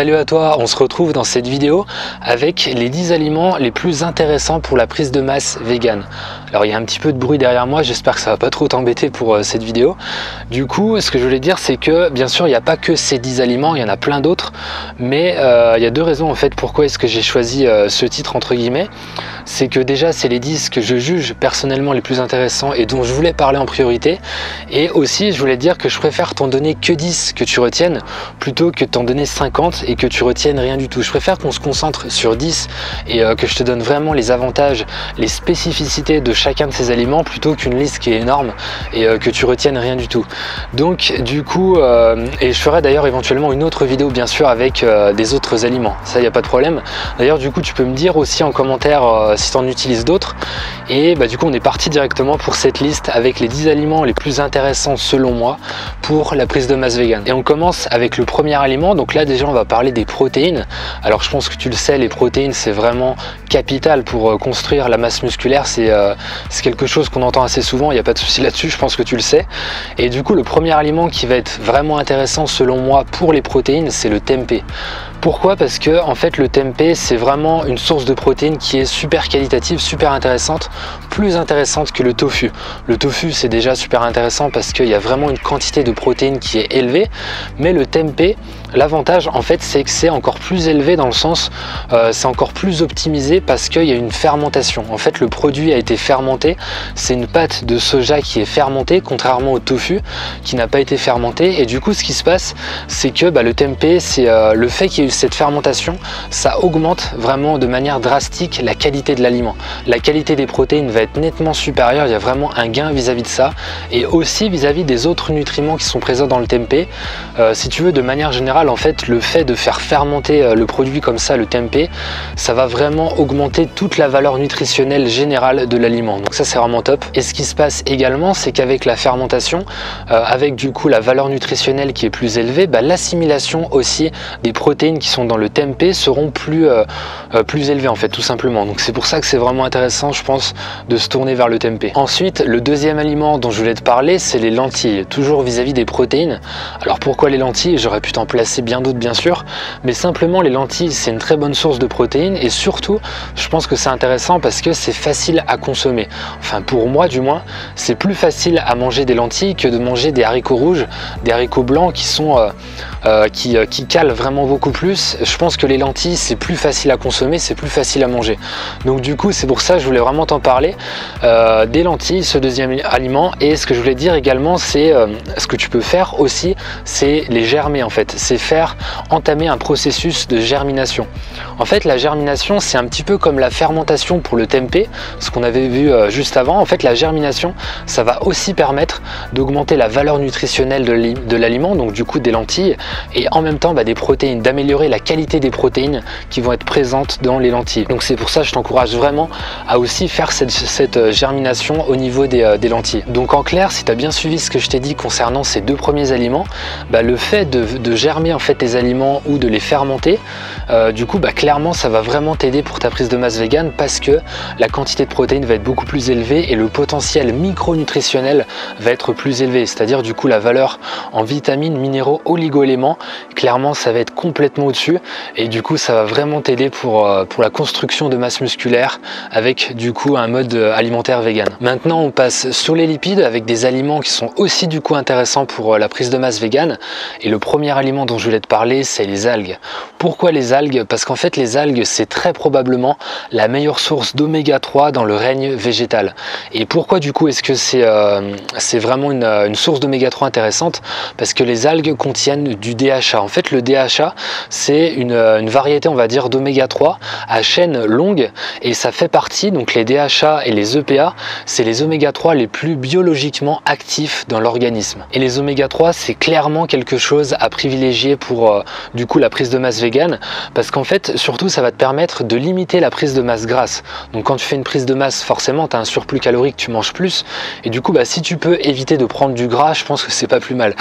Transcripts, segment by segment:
Salut à toi, on se retrouve dans cette vidéo avec les 10 aliments les plus intéressants pour la prise de masse vegan. Alors il y a un petit peu de bruit derrière moi, j'espère que ça va pas trop t'embêter pour cette vidéo. Du coup, ce que je voulais dire, c'est que bien sûr il n'y a pas que ces 10 aliments, il y en a plein d'autres, mais il y a deux raisons en fait pourquoi est-ce que j'ai choisi ce titre entre guillemets. C'est que déjà c'est les 10 que je juge personnellement les plus intéressants et dont je voulais parler en priorité, et aussi je voulais dire que je préfère t'en donner que 10 que tu retiennes plutôt que t'en donner 50 et que tu retiennes rien du tout. Je préfère qu'on se concentre sur 10 et que je te donne vraiment les avantages, les spécificités de chacun de ces aliments plutôt qu'une liste qui est énorme et que tu retiennes rien du tout. Donc du coup, et je ferai d'ailleurs éventuellement une autre vidéo bien sûr avec des autres aliments, ça il n'y a pas de problème. D'ailleurs du coup tu peux me dire aussi en commentaire si tu en utilises d'autres, et du coup on est parti directement pour cette liste avec les 10 aliments les plus intéressants selon moi pour la prise de masse vegan. Et on commence avec le premier aliment. Donc là déjà on va parler des protéines. Alors je pense que tu le sais, les protéines c'est vraiment capital pour construire la masse musculaire, c'est quelque chose qu'on entend assez souvent, il n'y a pas de souci là-dessus, je pense que tu le sais. Et du coup le premier aliment qui va être vraiment intéressant selon moi pour les protéines, c'est le tempeh. Pourquoi? Parce que en fait le tempeh c'est vraiment une source de protéines qui est super qualitative, super intéressante, plus intéressante que le tofu. Le tofu c'est déjà super intéressant parce qu'il y a vraiment une quantité de protéines qui est élevée, mais le tempeh, l'avantage en fait c'est que c'est encore plus élevé dans le sens c'est encore plus optimisé parce qu'il y a une fermentation. En fait le produit a été fermenté, c'est une pâte de soja qui est fermentée contrairement au tofu qui n'a pas été fermenté, et du coup ce qui se passe c'est que le tempeh, c'est le fait qu'il y ait eu cette fermentation, ça augmente vraiment de manière drastique la qualité de l'aliment. La qualité des protéines va être nettement supérieure, il y a vraiment un gain vis-à-vis de ça, et aussi vis-à-vis des autres nutriments qui sont présents dans le tempeh. Si tu veux, de manière générale, en fait, le fait de faire fermenter le produit comme ça, le tempeh, ça va vraiment augmenter toute la valeur nutritionnelle générale de l'aliment. Donc ça, c'est vraiment top. Et ce qui se passe également, c'est qu'avec la fermentation, avec du coup la valeur nutritionnelle qui est plus élevée, l'assimilation aussi des protéines qui sont dans le tempeh seront plus élevées en fait, tout simplement. Donc c'est pour ça que c'est vraiment intéressant, je pense, de se tourner vers le tempeh. Ensuite, le deuxième aliment dont je voulais te parler, c'est les lentilles, toujours vis-à-vis des protéines. Alors pourquoi les lentilles? J'aurais pu t'en placer bien d'autres bien sûr, mais simplement les lentilles c'est une très bonne source de protéines, et surtout je pense que c'est intéressant parce que c'est facile à consommer. Enfin pour moi du moins, c'est plus facile à manger des lentilles que de manger des haricots rouges, des haricots blancs qui sont qui calent vraiment beaucoup plus. Je pense que les lentilles c'est plus facile à consommer, c'est plus facile à manger. Donc du coup c'est pour ça que je voulais vraiment t'en parler des lentilles, ce deuxième aliment. Et ce que je voulais dire également, c'est ce que tu peux faire aussi, c'est les germer en fait, c'est entamer un processus de germination. En fait la germination c'est un petit peu comme la fermentation pour le tempeh, ce qu'on avait vu juste avant. En fait la germination ça va aussi permettre d'augmenter la valeur nutritionnelle de l'aliment, donc du coup des lentilles, et en même temps des protéines, d'améliorer la qualité des protéines qui vont être présentes dans les lentilles. Donc c'est pour ça que je t'encourage vraiment à aussi faire cette germination au niveau des lentilles. Donc en clair, si tu as bien suivi ce que je t'ai dit concernant ces deux premiers aliments, le fait de germer en fait tes aliments ou de les fermenter, du coup clairement ça va vraiment t'aider pour ta prise de masse vegan, parce que la quantité de protéines va être beaucoup plus élevée et le potentiel micronutritionnel va être plus élevé, c'est-à-dire du coup la valeur en vitamines, minéraux, oligo-éléments, clairement ça va être complètement au-dessus, et du coup ça va vraiment t'aider pour la construction de masse musculaire avec du coup un mode alimentaire vegan. Maintenant on passe sur les lipides avec des aliments qui sont aussi du coup intéressants pour la prise de masse vegan, et le premier aliment dont je voulais te parler c'est les algues. Pourquoi les algues? Parce qu'en fait les algues c'est très probablement la meilleure source d'oméga 3 dans le règne végétal. Et pourquoi du coup est-ce que c'est vraiment une source d'oméga 3 intéressante? Parce que les algues contiennent du DHA. En fait le DHA c'est une variété on va dire d'oméga 3 à chaîne longue, et ça fait partie, donc les DHA et les EPA, c'est les oméga 3 les plus biologiquement actifs dans l'organisme. Et les oméga 3 c'est clairement quelque chose à privilégier pour du coup la prise de masse vegan, parce qu'en fait surtout ça va te permettre de limiter la prise de masse grasse. Donc quand tu fais une prise de masse, forcément tu as un surplus calorique, tu manges plus, et du coup si tu peux éviter de prendre du gras, je pense que c'est pas plus mal.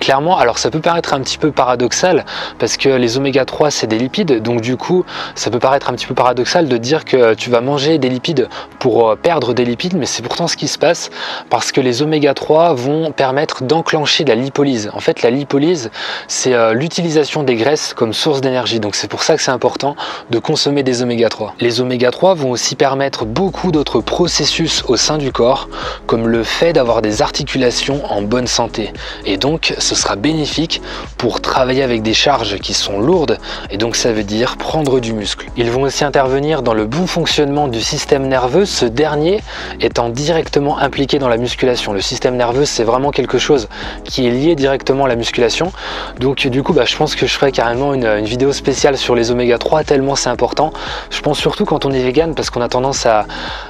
Clairement, alors ça peut paraître un petit peu paradoxal parce que les oméga 3 c'est des lipides, donc du coup ça peut paraître un petit peu paradoxal de dire que tu vas manger des lipides pour perdre des lipides, mais c'est pourtant ce qui se passe parce que les oméga 3 vont permettre d'enclencher la lipolyse. En fait, la lipolyse, c'est l'utilisation des graisses comme source d'énergie, donc c'est pour ça que c'est important de consommer des oméga 3. Les oméga 3 vont aussi permettre beaucoup d'autres processus au sein du corps, comme le fait d'avoir des articulations en bonne santé, et donc ce sera bénéfique pour travailler avec des charges qui sont lourdes, et donc ça veut dire prendre du muscle. Ils vont aussi intervenir dans le bon fonctionnement du système nerveux, ce dernier étant directement impliqué dans la musculation. Le système nerveux, c'est vraiment quelque chose qui est lié directement à la musculation, donc du coup je pense que je ferai carrément une vidéo spéciale sur les oméga 3 tellement c'est important. Je pense surtout quand on est vegan parce qu'on a tendance à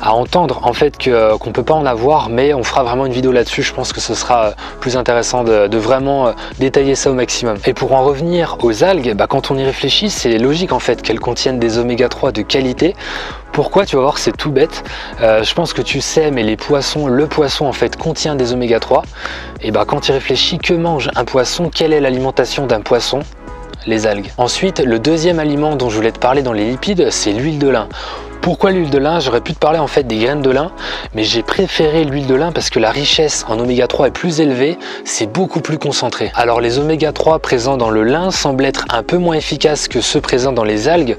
entendre en fait qu'on peut pas en avoir, mais on fera vraiment une vidéo là-dessus. Je pense que ce sera plus intéressant de vraiment détailler ça au maximum. Et pour en revenir aux algues, quand on y réfléchit, c'est logique en fait qu'elles contiennent des oméga 3 de qualité. Pourquoi? Tu vas voir, c'est tout bête. Je pense que tu sais, mais le poisson en fait contient des oméga 3. Et quand tu y réfléchis, que mange un poisson? Quelle est l'alimentation d'un poisson? Les algues. Ensuite, le deuxième aliment dont je voulais te parler dans les lipides, c'est l'huile de lin. Pourquoi l'huile de lin? J'aurais pu te parler en fait des graines de lin, mais j'ai préféré l'huile de lin parce que la richesse en oméga 3 est plus élevée, c'est beaucoup plus concentré. Alors les oméga 3 présents dans le lin semblent être un peu moins efficaces que ceux présents dans les algues.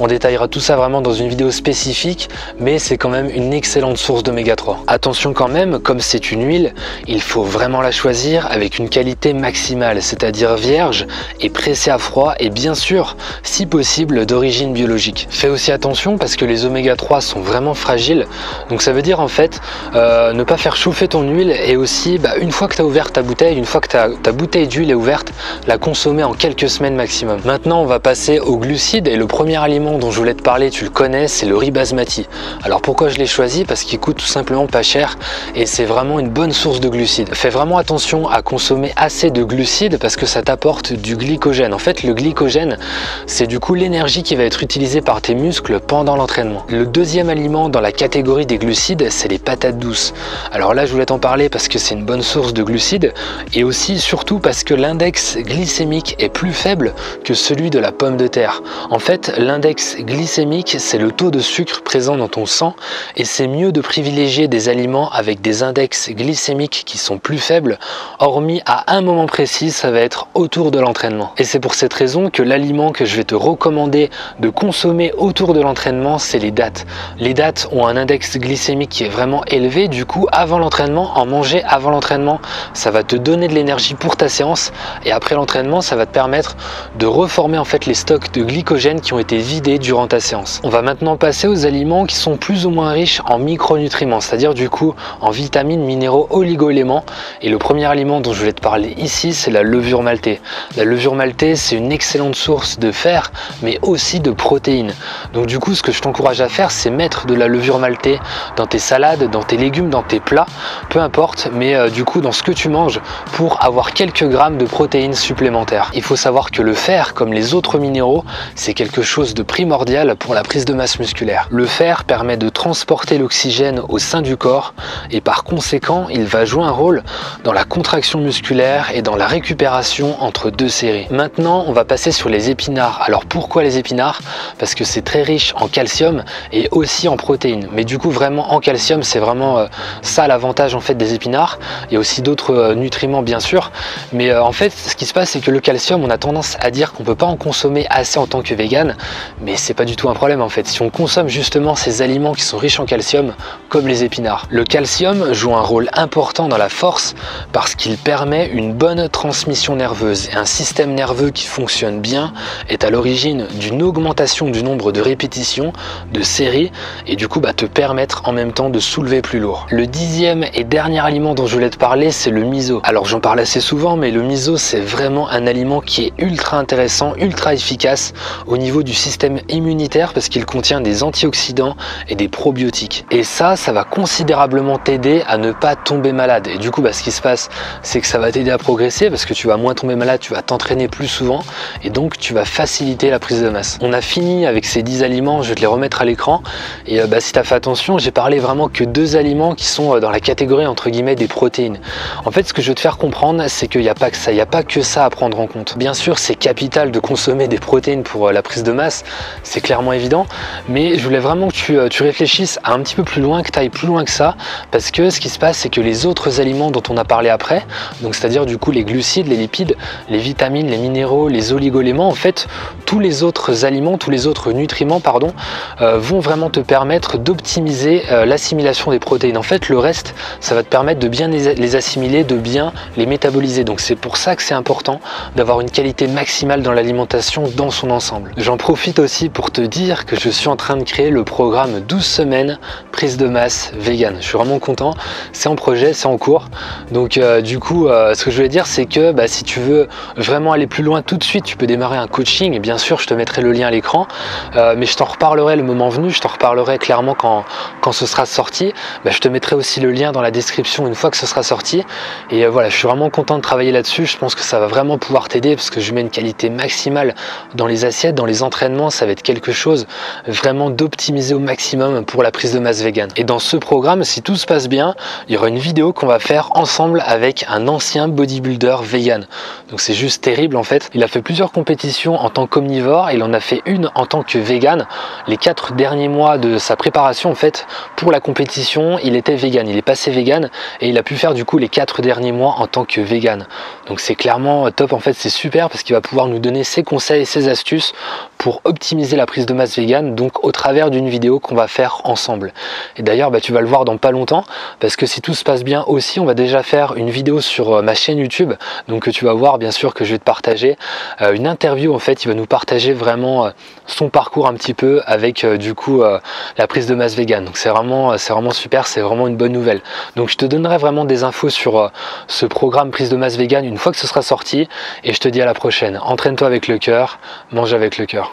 On détaillera tout ça vraiment dans une vidéo spécifique, mais c'est quand même une excellente source d'oméga 3. Attention quand même, comme c'est une huile, il faut vraiment la choisir avec une qualité maximale, c'est-à-dire vierge et pressée à froid, et bien sûr, si possible, d'origine biologique. Fais aussi attention parce que les oméga 3 sont vraiment fragiles, donc ça veut dire en fait ne pas faire chauffer ton huile, et aussi une fois que tu as ouvert ta bouteille, une fois que ta bouteille d'huile est ouverte, la consommer en quelques semaines maximum. Maintenant on va passer aux glucides, et le premier aliment dont je voulais te parler, tu le connais, c'est le riz basmati. Alors pourquoi je l'ai choisi? Parce qu'il coûte tout simplement pas cher et c'est vraiment une bonne source de glucides. Fais vraiment attention à consommer assez de glucides parce que ça t'apporte du glycogène. En fait, le glycogène, c'est du coup l'énergie qui va être utilisée par tes muscles pendant l'entraînement. Le deuxième aliment dans la catégorie des glucides, c'est les patates douces. Alors là, je voulais t'en parler parce que c'est une bonne source de glucides, et aussi surtout parce que l'index glycémique est plus faible que celui de la pomme de terre. En fait, l'index glycémique, c'est le taux de sucre présent dans ton sang, et c'est mieux de privilégier des aliments avec des index glycémiques qui sont plus faibles, hormis à un moment précis, ça va être autour de l'entraînement. Et c'est pour cette raison que l'aliment que je vais te recommander de consommer autour de l'entraînement, c'est les dattes. Les dattes ont un index glycémique qui est vraiment élevé, du coup avant l'entraînement, en manger avant l'entraînement, ça va te donner de l'énergie pour ta séance, et après l'entraînement, ça va te permettre de reformer en fait les stocks de glycogène qui ont été vidés durant ta séance. On va maintenant passer aux aliments qui sont plus ou moins riches en micronutriments, c'est-à-dire du coup en vitamines, minéraux, oligo-éléments, et le premier aliment dont je voulais te parler ici, c'est la levure maltée. La levure maltée, c'est une excellente source de fer, mais aussi de protéines. Donc du coup, ce que je t'encourage à faire, c'est mettre de la levure maltée dans tes salades, dans tes légumes, dans tes plats, peu importe, mais du coup dans ce que tu manges, pour avoir quelques grammes de protéines supplémentaires. Il faut savoir que le fer, comme les autres minéraux, c'est quelque chose de primordial pour la prise de masse musculaire. Le fer permet de transporter l'oxygène au sein du corps, et par conséquent, il va jouer un rôle dans la contraction musculaire et dans la récupération entre deux séries. Maintenant, on va passer sur les épinards. Alors pourquoi les épinards? Parce que c'est très riche en calcium et aussi en protéines. Mais du coup, vraiment en calcium, c'est vraiment ça l'avantage en fait des épinards. Il y a aussi d'autres nutriments bien sûr, mais en fait, ce qui se passe, c'est que le calcium, on a tendance à dire qu'on peut pas en consommer assez en tant que vegan, mais c'est pas du tout un problème en fait. Si on consomme justement ces aliments qui sont riches en calcium, comme les épinards. Le calcium joue un rôle important dans la force parce qu'il permet une bonne transmission nerveuse, et un système nerveux qui fonctionne bien est à l'origine d'une augmentation du nombre de répétitions, de séries, et du coup te permettre en même temps de soulever plus lourd. Le dixième et dernier aliment dont je voulais te parler, c'est le miso. Alors j'en parle assez souvent, mais le miso, c'est vraiment un aliment qui est ultra intéressant, ultra efficace au niveau du système immunitaire parce qu'il contient des antioxydants et des probiotiques. Et ça va considérablement t'aider à ne pas tomber malade. Et du coup, ce qui se passe, c'est que ça va t'aider à progresser parce que tu vas moins tomber malade, tu vas t'entraîner plus souvent, et donc tu vas faciliter la prise de masse. On a fini avec ces 10 aliments, je vais te les remettre mettre à l'écran. Et si tu as fait attention, j'ai parlé vraiment que 2 aliments qui sont dans la catégorie entre guillemets des protéines. En fait, ce que je veux te faire comprendre, c'est qu'il n'y a pas que ça, il n'y a pas que ça à prendre en compte. Bien sûr, c'est capital de consommer des protéines pour la prise de masse, c'est clairement évident, mais je voulais vraiment que tu réfléchisses un petit peu plus loin, que tu ailles plus loin que ça, parce que ce qui se passe, c'est que les autres aliments dont on a parlé après, donc c'est-à-dire du coup les glucides, les lipides, les vitamines, les minéraux, les oligoéléments, en fait, tous les autres aliments, tous les autres nutriments, pardon, vont vraiment te permettre d'optimiser l'assimilation des protéines. En fait, le reste, ça va te permettre de bien les assimiler, de bien les métaboliser. Donc c'est pour ça que c'est important d'avoir une qualité maximale dans l'alimentation dans son ensemble. J'en profite aussi pour te dire que je suis en train de créer le programme 12 semaines prise de masse vegan. Je suis vraiment content, c'est en projet, c'est en cours. Donc du coup, ce que je voulais dire, c'est que si tu veux vraiment aller plus loin tout de suite, tu peux démarrer un coaching. Et bien sûr, je te mettrai le lien à l'écran, mais je t'en reparlerai le moment venu, je t'en reparlerai clairement quand ce sera sorti. Je te mettrai aussi le lien dans la description une fois que ce sera sorti. Et voilà, je suis vraiment content de travailler là-dessus. Je pense que ça va vraiment pouvoir t'aider parce que je mets une qualité maximale dans les assiettes, dans les entraînements. Ça va être quelque chose vraiment d'optimisé au maximum pour la prise de masse vegan. Et dans ce programme, si tout se passe bien, il y aura une vidéo qu'on va faire ensemble avec un ancien bodybuilder vegan. Donc c'est juste terrible en fait. Il a fait plusieurs compétitions en tant qu'omnivore, il en a fait une en tant que vegan. Les 4 derniers mois de sa préparation en fait pour la compétition, il était vegan, il est passé vegan et il a pu faire du coup les 4 derniers mois en tant que vegan. Donc c'est clairement top en fait, c'est super parce qu'il va pouvoir nous donner ses conseils, ses astuces pour optimiser la prise de masse vegan, donc au travers d'une vidéo qu'on va faire ensemble. Et d'ailleurs tu vas le voir dans pas longtemps parce que si tout se passe bien aussi, on va déjà faire une vidéo sur ma chaîne YouTube, donc tu vas voir bien sûr que je vais te partager une interview. En fait il va nous partager vraiment son parcours un petit peu avec du coup la prise de masse vegan. Donc c'est vraiment super, c'est vraiment une bonne nouvelle. Donc je te donnerai vraiment des infos sur ce programme prise de masse vegan une fois que ce sera sorti et je te dis à la prochaine. Entraîne-toi avec le cœur, mange avec le cœur.